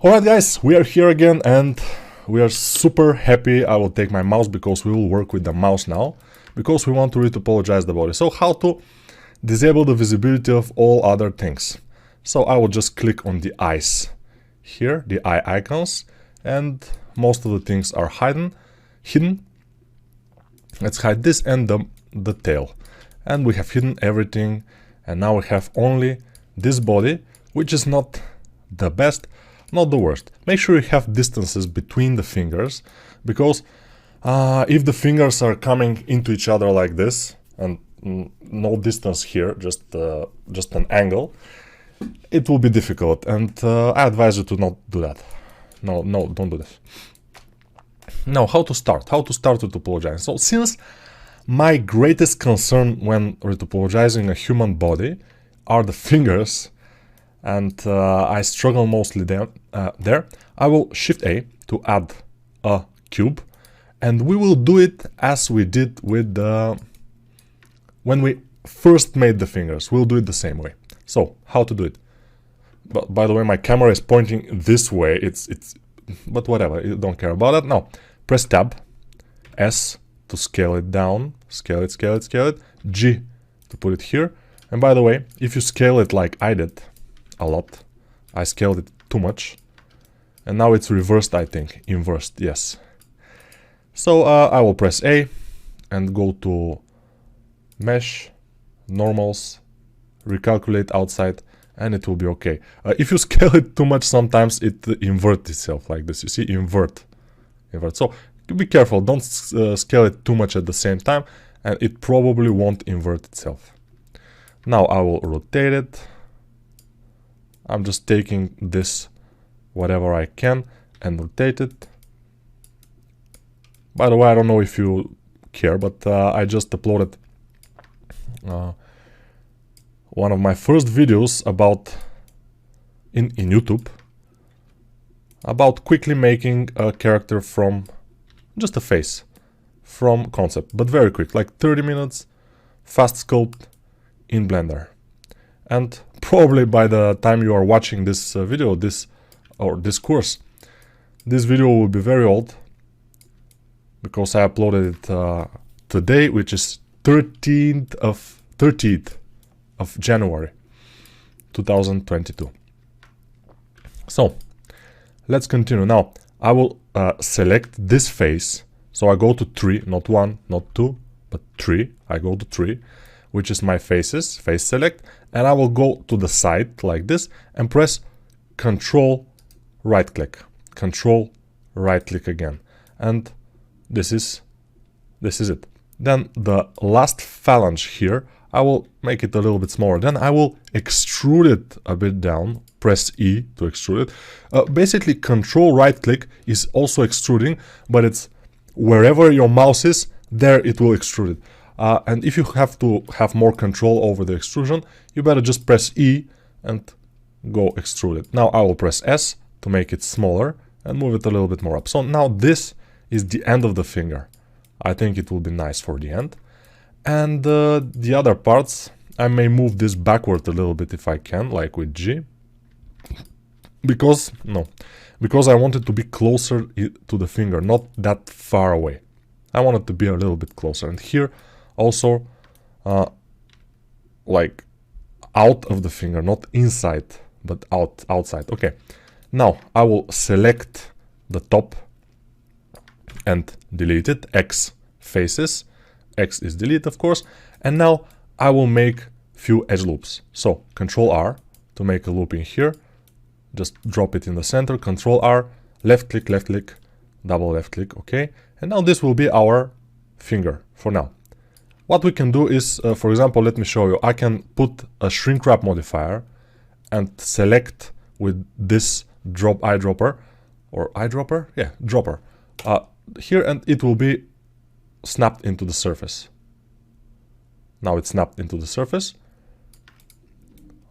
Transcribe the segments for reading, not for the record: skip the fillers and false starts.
Alright guys, we are here again and we are super happy. I will take my mouse because we will work with the mouse now, because we want to retopologize the body. So how to disable the visibility of all other things. So I will just click on the eyes here, the eye icons, and most of the things are hidden. Let's hide this and the tail. And we have hidden everything, and now we have only this body, which is not the best, not the worst. Make sure you have distances between the fingers, because if the fingers are coming into each other like this, and no distance here, just an angle, it will be difficult, and I advise you to not do that. No, don't do this. Now, how to start retopologizing. So since my greatest concern when retopologizing a human body are the fingers, and I struggle mostly there, I will Shift A to add a cube, and we will do it as we did with when we first made the fingers. We'll do it the same way. So how to do it? But by the way, my camera is pointing this way. But whatever, you don't care about that. Now press Tab, S to scale it down, scale it, G to put it here. And by the way, if you scale it like I did a lot, I scaled it too much, and now it's reversed, I think, inversed, yes. So I will press A and go to Mesh, Normals, Recalculate Outside, and it will be okay. If you scale it too much, sometimes it inverts itself like this. You see, invert. So be careful, don't scale it too much at the same time, and it probably won't invert itself. Now I will rotate it. I'm just taking this whatever I can and rotate it. By the way, I don't know if you care, but I just uploaded one of my first videos about in YouTube about quickly making a character from just a face from concept, but very quick, like 30 minutes, fast sculpt in Blender. And probably by the time you are watching this video, this course, this video will be very old, because I uploaded it today, which is 30th of January 2022. So let's continue. Now I will select this face. So I go to 3, not 1, not 2, but 3. I go to 3, which is my face select, and I will go to the side like this and press Control right click again, and this is it. Then the last phalange here, I will make it a little bit smaller. Then I will extrude it a bit down, press E to extrude it. Basically, Control right click is also extruding, but it's wherever your mouse is, there it will extrude it. And if you have to have more control over the extrusion, you better just press E and go extrude it. Now I will press S to make it smaller and move it a little bit more up. So now this is the end of the finger. I think it will be nice for the end. And the other parts, I may move this backward a little bit if I can, like with G. Because I want it to be closer to the finger, not that far away. I want it to be a little bit closer. And here also, like out of the finger, not inside, but outside. Okay, now I will select the top and delete it. X faces, X is delete, of course. And now I will make few edge loops. So Control R to make a loop in here. Just drop it in the center. Control R, left click, double left click. Okay, and now this will be our finger for now. What we can do is, for example, let me show you. I can put a shrink wrap modifier and select with this eyedropper, dropper here, and it will be snapped into the surface. Now it's snapped into the surface.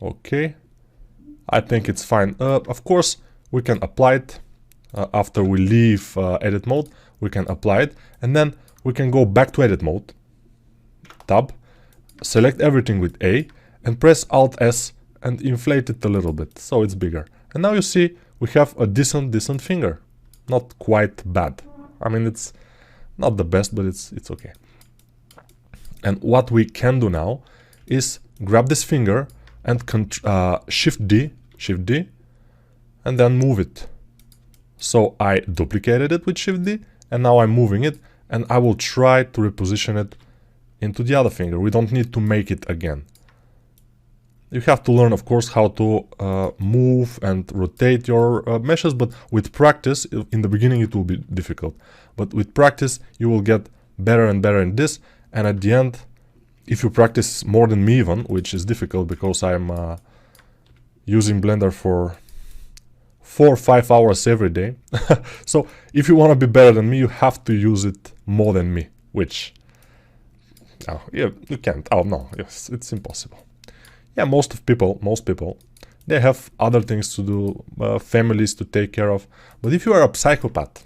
Okay, I think it's fine. Of course, we can apply it after we leave edit mode. We can apply it, and then we can go back to edit mode. Tab, select everything with A, and press Alt S and inflate it a little bit so it's bigger. And now you see we have a decent finger. Not quite bad. I mean, it's not the best, but it's okay. And what we can do now is grab this finger and Shift D, and then move it. So I duplicated it with Shift D, and now I'm moving it, and I will try to reposition it into the other finger. We don't need to make it again. You have to learn, of course, how to move and rotate your meshes, but with practice, in the beginning it will be difficult. But with practice, you will get better and better in this, and at the end, if you practice more than me even, which is difficult because I'm using Blender for 4 or 5 hours every day. So if you want to be better than me, you have to use it more than me, which yeah, you can't. Oh no, yes, it's impossible. Yeah, most people, they have other things to do, families to take care of. But if you are a psychopath,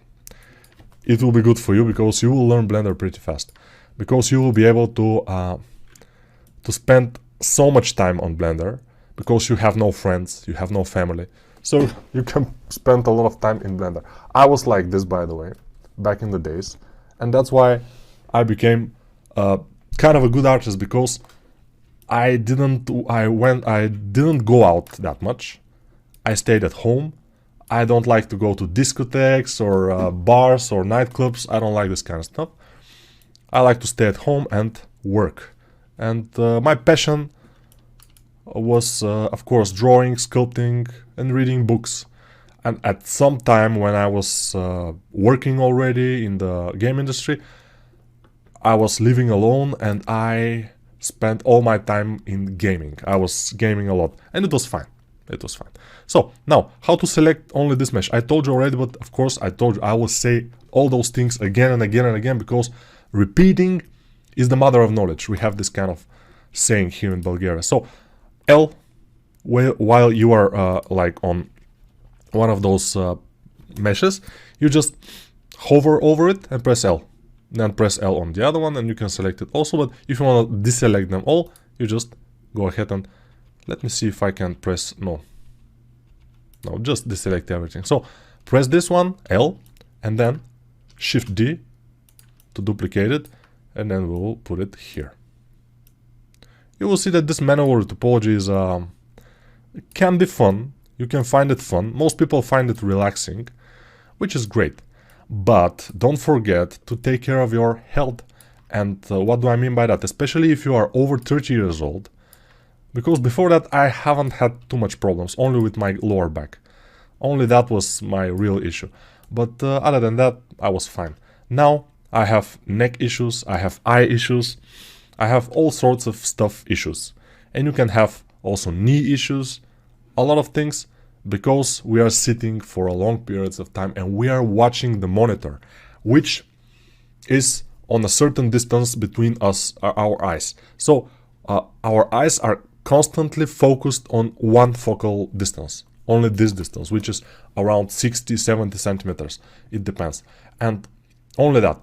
it will be good for you because you will learn Blender pretty fast. Because you will be able to spend so much time on Blender because you have no friends, you have no family. So you can spend a lot of time in Blender. I was like this, by the way, back in the days. And that's why I became kind of a good artist, because I didn't go out that much. I stayed at home. I don't like to go to discotheques or bars or nightclubs. I don't like this kind of stuff. I like to stay at home and work. And my passion was, of course, drawing, sculpting, and reading books. And at some time when I was working already in the game industry, I was living alone and I spent all my time in gaming. I was gaming a lot, and it was fine. It was fine. So now, how to select only this mesh? I told you already, but of course I told you I will say all those things again and again and again, because repeating is the mother of knowledge. We have this kind of saying here in Bulgaria. So L, while you are like on one of those meshes, you just hover over it and press L. Then press L on the other one and you can select it also. But if you want to deselect them all, you just go ahead and let me see if I can press no, just deselect everything. So press this one, L, and then Shift D to duplicate it, and then we'll put it here. You will see that this manual topology is can be fun. You can find it fun. Most people find it relaxing, which is great. But don't forget to take care of your health. And what do I mean by that? Especially if you are over 30 years old. Because before that I haven't had too much problems, only with my lower back. Only that was my real issue. But other than that, I was fine. Now I have neck issues, I have eye issues, I have all sorts of stuff issues. And you can have also knee issues, a lot of things, because we are sitting for a long periods of time and we are watching the monitor, which is on a certain distance between us, our eyes. So our eyes are constantly focused on one focal distance, only this distance, which is around 60-70 centimeters. It depends. And only that.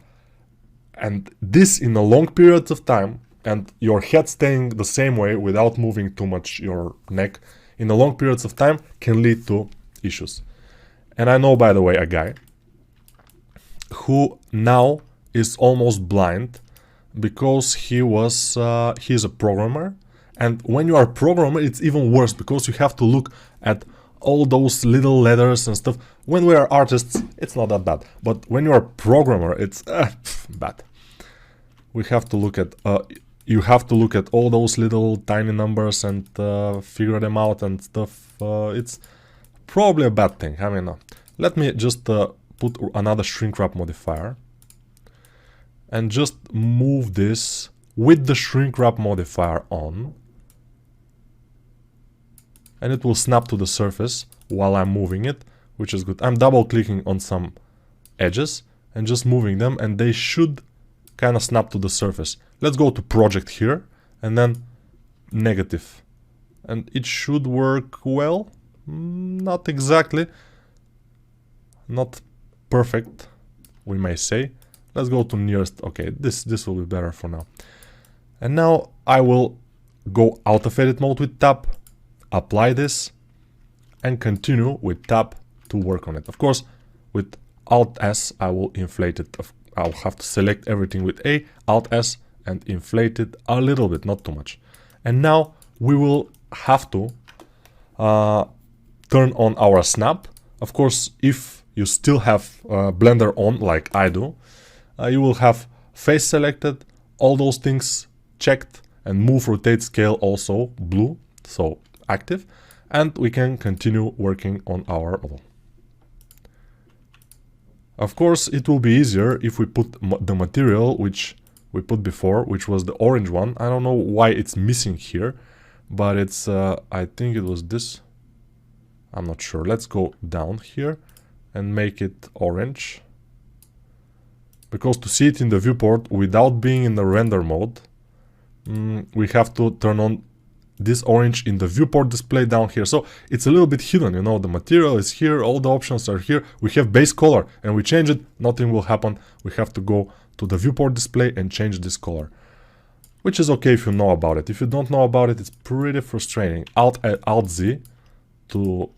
And this in a long periods of time, and your head staying the same way without moving too much your neck, in a long periods of time can lead to issues. And I know, by the way, a guy who now is almost blind because he's a programmer. And when you are a programmer, it's even worse because you have to look at all those little letters and stuff. When we are artists, it's not that bad. But when you are a programmer, it's bad. We have to look at you have to look at all those little tiny numbers and figure them out and stuff. It's probably a bad thing. I mean, let me just put another shrink wrap modifier and just move this with the shrink wrap modifier on, and it will snap to the surface while I'm moving it, which is good. I'm double clicking on some edges and just moving them, and they should kind of snap to the surface. Let's go to project here and then negative, and it should work well. Not exactly, not perfect, we may say. Let's go to nearest. Okay, this will be better for now. And now I will go out of edit mode with tab, apply this, and continue with tab to work on it. Of course, with Alt S, I will inflate it. I'll have to select everything with A, Alt S, and inflate it a little bit, not too much. And now we will have to turn on our snap. Of course, if you still have Blender on, like I do, you will have face selected, all those things checked, and move, rotate, scale also blue, so active, and we can continue working on our model. Of course, it will be easier if we put the material which we put before, which was the orange one. I don't know why it's missing here, but it's, I think it was this. I'm not sure. Let's go down here and make it orange. Because to see it in the viewport without being in the render mode, we have to turn on this orange in the viewport display down here. So it's a little bit hidden, you know, the material is here, all the options are here. We have base color and we change it, nothing will happen. We have to go to the viewport display and change this color, which is okay if you know about it. If you don't know about it, it's pretty frustrating. Alt Z to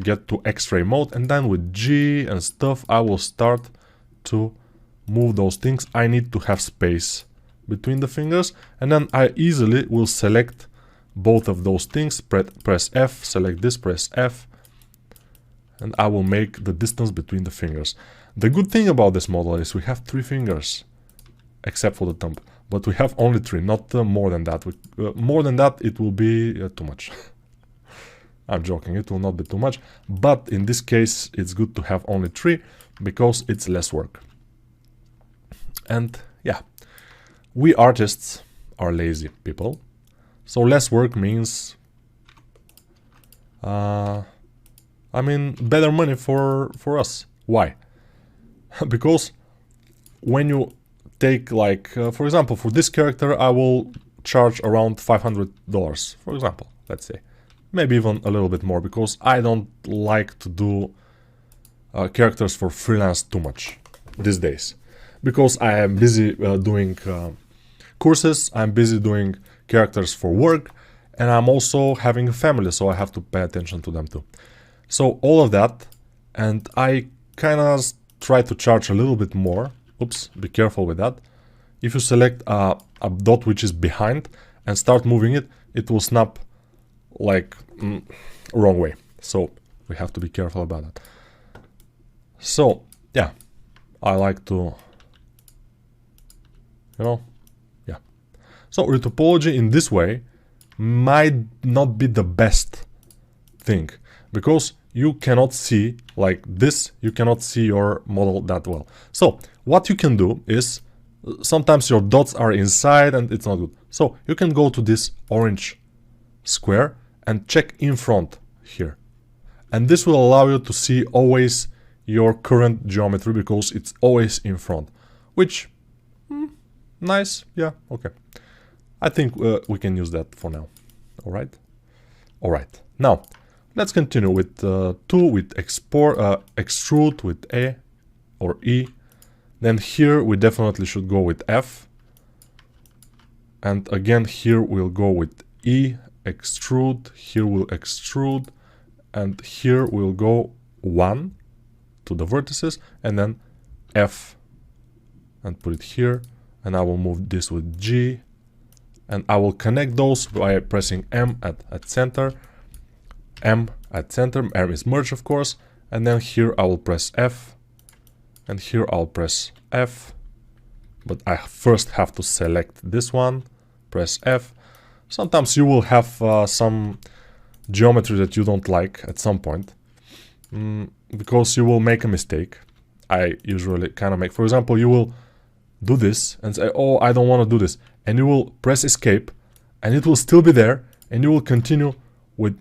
get to X-ray mode, and then with G and stuff, I will start to move those things. I need to have space between the fingers, and then I easily will select both of those things, press F, select this, press F, and I will make the distance between the fingers. The good thing about this model is we have 3 fingers, except for the thumb, but we have only 3, not more than that. More than that, it will be too much. I'm joking, it will not be too much, but in this case, it's good to have only 3, because it's less work. And yeah, we artists are lazy people. So less work means, I mean, better money for us. Why? Because when you take, like, for example, for this character, I will charge around $500, for example, let's say. Maybe even a little bit more, because I don't like to do characters for freelance too much these days. Because I am busy doing courses, I'm busy doing characters for work, and I'm also having a family, so I have to pay attention to them too. So all of that, and I kind of try to charge a little bit more. Oops, be careful with that. If you select a dot which is behind and start moving it, it will snap like wrong way. So we have to be careful about that. So yeah, I like to, you know, yeah. So retopology in this way might not be the best thing, because you cannot see, like this, you cannot see your model that well. So what you can do is, sometimes your dots are inside and it's not good. So you can go to this orange square and check in front here. And this will allow you to see always your current geometry, because it's always in front. Which, nice, yeah, okay. I think we can use that for now. Alright? Alright. Now, let's continue with 2, with extrude with A or E. Then here we definitely should go with F. And again here we'll go with E, extrude, here we'll extrude, and here we'll go 1 to the vertices, and then F, and put it here, and I will move this with G, and I will connect those by pressing M at center, M at center, M is merge of course, and then here I will press F, and here I'll press F, but I first have to select this one, press F. Sometimes you will have some geometry that you don't like at some point, because you will make a mistake. I usually kind of make, for example, you will do this and say, oh, I don't want to do this, and you will press escape, and it will still be there, and you will continue with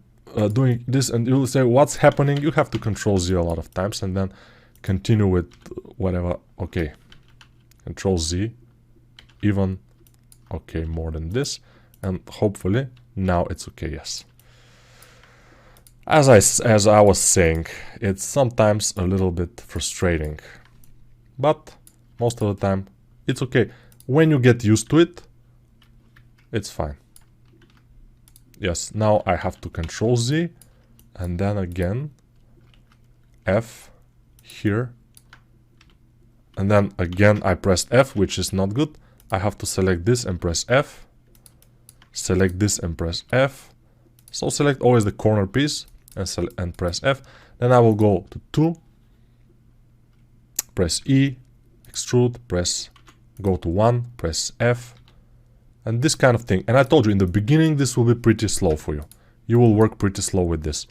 doing this, and you will say, what's happening? You have to Control Z a lot of times, and then continue with whatever. Okay, Control Z, even, okay, more than this, and hopefully now it's okay. Yes. As I was saying, it's sometimes a little bit frustrating, but most of the time it's okay. When you get used to it, it's fine. Yes, now I have to Control Z, and then again F here. And then again I pressed F, which is not good. I have to select this and press F. Select this and press F. So select always the corner piece and press F. Then I will go to 2. Press E. Extrude. Go to 1. Press F. And this kind of thing. And I told you in the beginning this will be pretty slow for you. You will work pretty slow with this.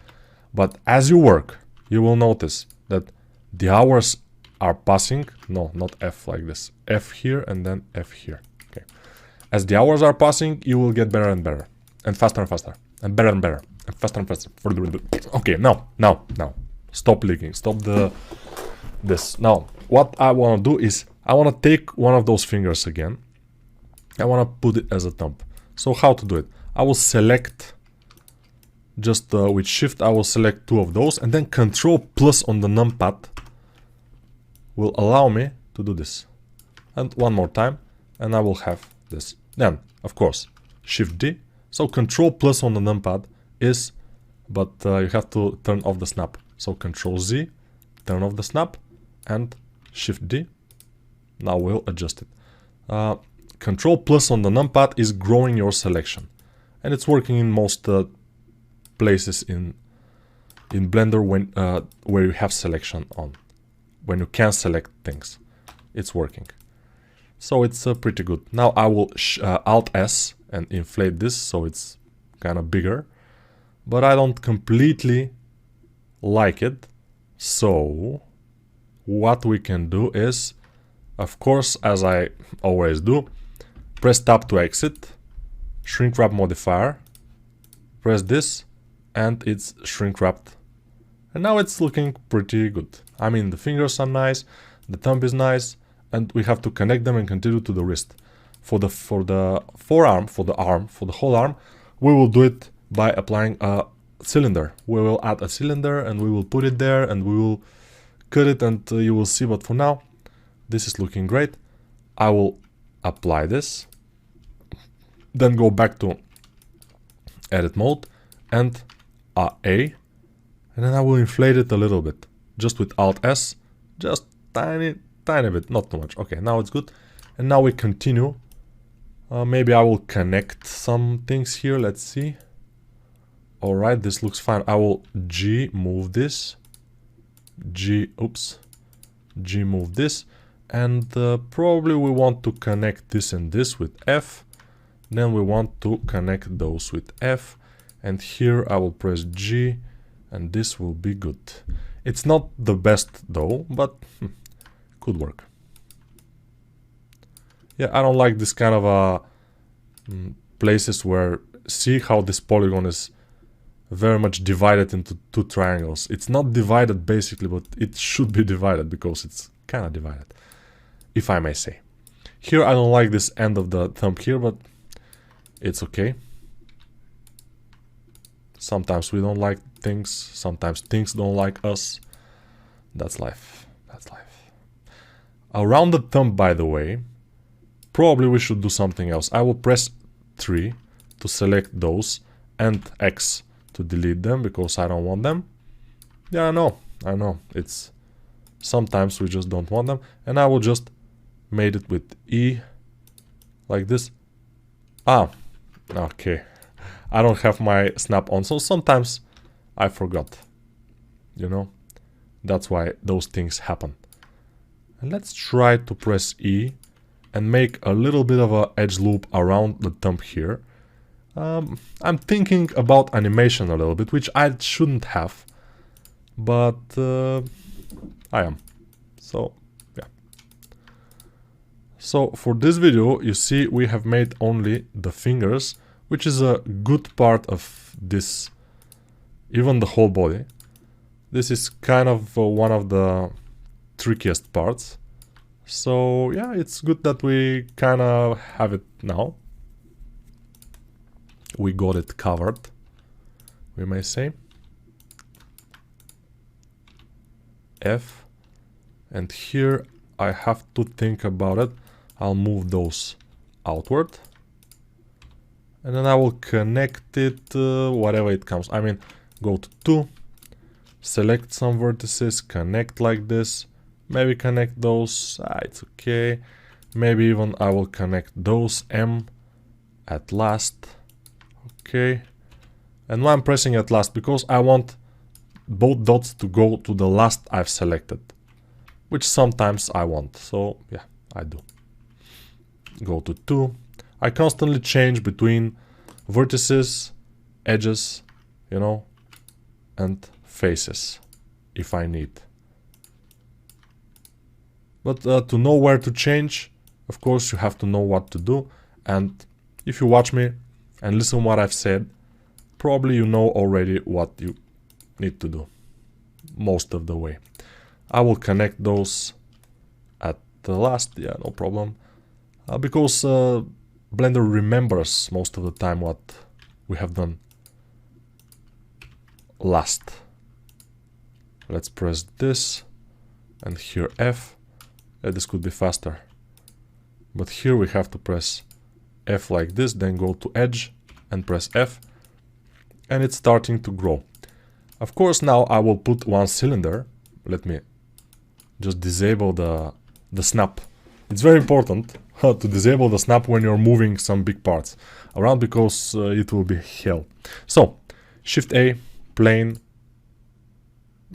But as you work, you will notice that the hours are passing. No, not F like this. F here and then F here. Okay. As the hours are passing, you will get better and better. And faster and faster. And better and better. And faster and faster. Okay, now. Stop leaking. Stop this. Now, what I want to do is, I want to take one of those fingers again. I want to put it as a thumb. So how to do it? I will select, just with shift, I will select 2 of those, and then Control plus on the numpad will allow me to do this. And one more time, and I will have this. Then, of course, Shift D. So Control plus on the numpad is, but you have to turn off the snap. So Control Z, turn off the snap, and Shift D. Now we'll adjust it. Control plus on the numpad is growing your selection. And it's working in most places in Blender when where you have selection on. When you can select things, it's working. So it's pretty good. Now I will Alt S and inflate this so it's kind of bigger. But I don't completely like it. So what we can do is, of course, as I always do, press Tab to exit, shrink wrap modifier, press this, and it's shrink wrapped. And now it's looking pretty good. I mean, the fingers are nice, the thumb is nice, and we have to connect them and continue to the wrist. For the forearm, for the whole arm, we will do it by applying a cylinder. We will add a cylinder and we will put it there and we will cut it, and you will see. But for now, this is looking great. I will apply this, then go back to edit mode and A, and then I will inflate it a little bit, just with Alt S, just tiny bit, not too much. Okay, now it's good. And now we continue. Maybe I will connect some things here. Let's see. All right, this looks fine. I will G move this. G move this. And probably we want to connect this and this with F. Then we want to connect those with F. And here I will press G, and this will be good. It's not the best though, but could work. Yeah, I don't like this kind of places where, see how this polygon is very much divided into 2 triangles. It's not divided basically, but it should be divided because it's kind of divided, if I may say. Here I don't like this end of the thumb here, but it's okay. Sometimes we don't like things, sometimes things don't like us. That's life. That's life. Around the thumb, by the way, probably we should do something else. I will press 3 to select those and X to delete them because I don't want them. Yeah, I know. It's sometimes we just don't want them. And I will just made it with E like this. Okay. I don't have my snap on, so sometimes I forgot. You know, that's why those things happen. And let's try to press E and make a little bit of a edge loop around the thumb here. I'm thinking about animation a little bit, which I shouldn't have, but I am. So yeah. So for this video, you see we have made only the fingers, which is a good part of this, even the whole body. This is kind of one of the trickiest parts. So yeah, it's good that we kind of have it now. We got it covered, we may say. F. And here I have to think about it. I'll move those outward. And then I will connect it, whatever it comes. I mean, go to 2, select some vertices, connect like this, maybe connect those, it's okay, maybe even I will connect those M at last, okay, and why I'm pressing at last, because I want both dots to go to the last I've selected, which sometimes I want, so yeah, I do. Go to 2, I constantly change between vertices, edges, you know, and faces if I need. But to know where to change, of course you have to know what to do, and if you watch me and listen what I've said, probably you know already what you need to do most of the way. I will connect those at the last, yeah, no problem, because Blender remembers most of the time what we have done last. Let's press this, and here F. This could be faster, but here we have to press F like this, then go to edge and press F, and it's starting to grow. Of course, now I will put one cylinder. Let me just disable the snap. It's very important to disable the snap when you're moving some big parts around, because it will be hell. So Shift A, plane.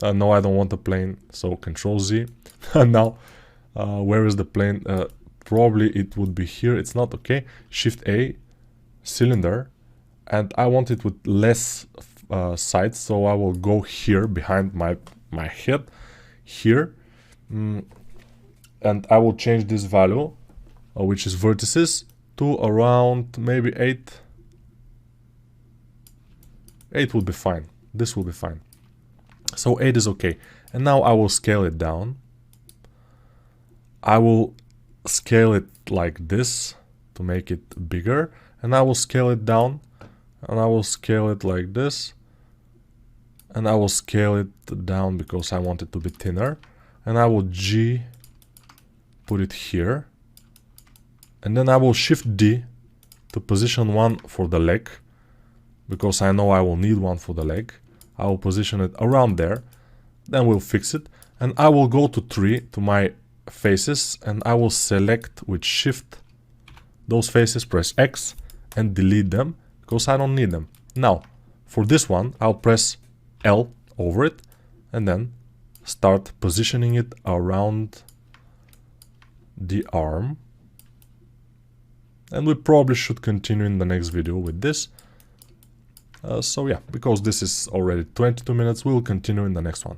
No, I don't want a plane, so Control Z. And now where is the plane? Probably it would be here. It's not, okay. Shift A, cylinder, and I want it with less sides, so I will go here behind my head here, and I will change this value, which is vertices, to around maybe 8. 8 will be fine. This will be fine. So 8 is okay. And now I will scale it down. I will scale it like this to make it bigger, and I will scale it down, and I will scale it like this, and I will scale it down because I want it to be thinner, and I will G, put it here, and then I will Shift D to position one for the leg, because I know I will need one for the leg. I will position it around there, then we'll fix it, and I will go to 3 to my faces, and I will select with Shift those faces, press X, and delete them because I don't need them. Now for this one I'll press L over it and then start positioning it around the arm, and we probably should continue in the next video with this. So yeah, because this is already 22 minutes, we will continue in the next one.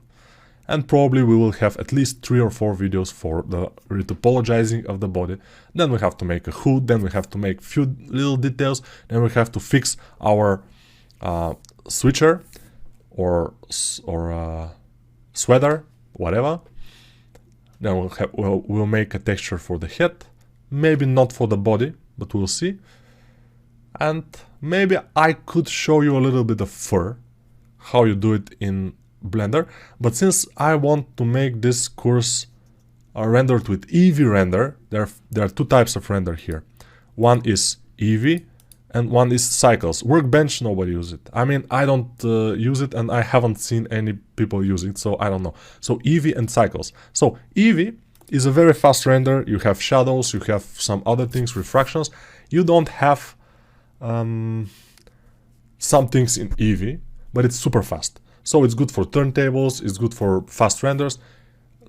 And probably we will have at least 3 or 4 videos for the retopologizing of the body. Then we have to make a hood, then we have to make few little details, then we have to fix our switcher or sweater, whatever. Then we'll make a texture for the head, maybe not for the body, but we'll see. And maybe I could show you a little bit of fur, how you do it in Blender, but since I want to make this course rendered with Eevee render, there are 2 types of render here. One is Eevee and one is Cycles. Workbench, nobody uses it. I mean, I don't use it, and I haven't seen any people use it, so I don't know. So Eevee and Cycles. So Eevee is a very fast render. You have shadows, you have some other things, refractions. You don't have some things in Eevee, but it's super fast. So it's good for turntables, it's good for fast renders.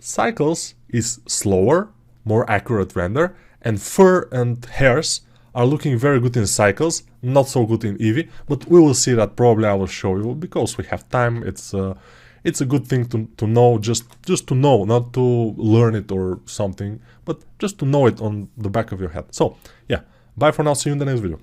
Cycles is slower, more accurate render, and fur and hairs are looking very good in Cycles, not so good in Eevee, but we will see that. Probably I will show you because we have time. It's a good thing to know, just to know, not to learn it or something, but just to know it on the back of your head. So yeah, bye for now, see you in the next video.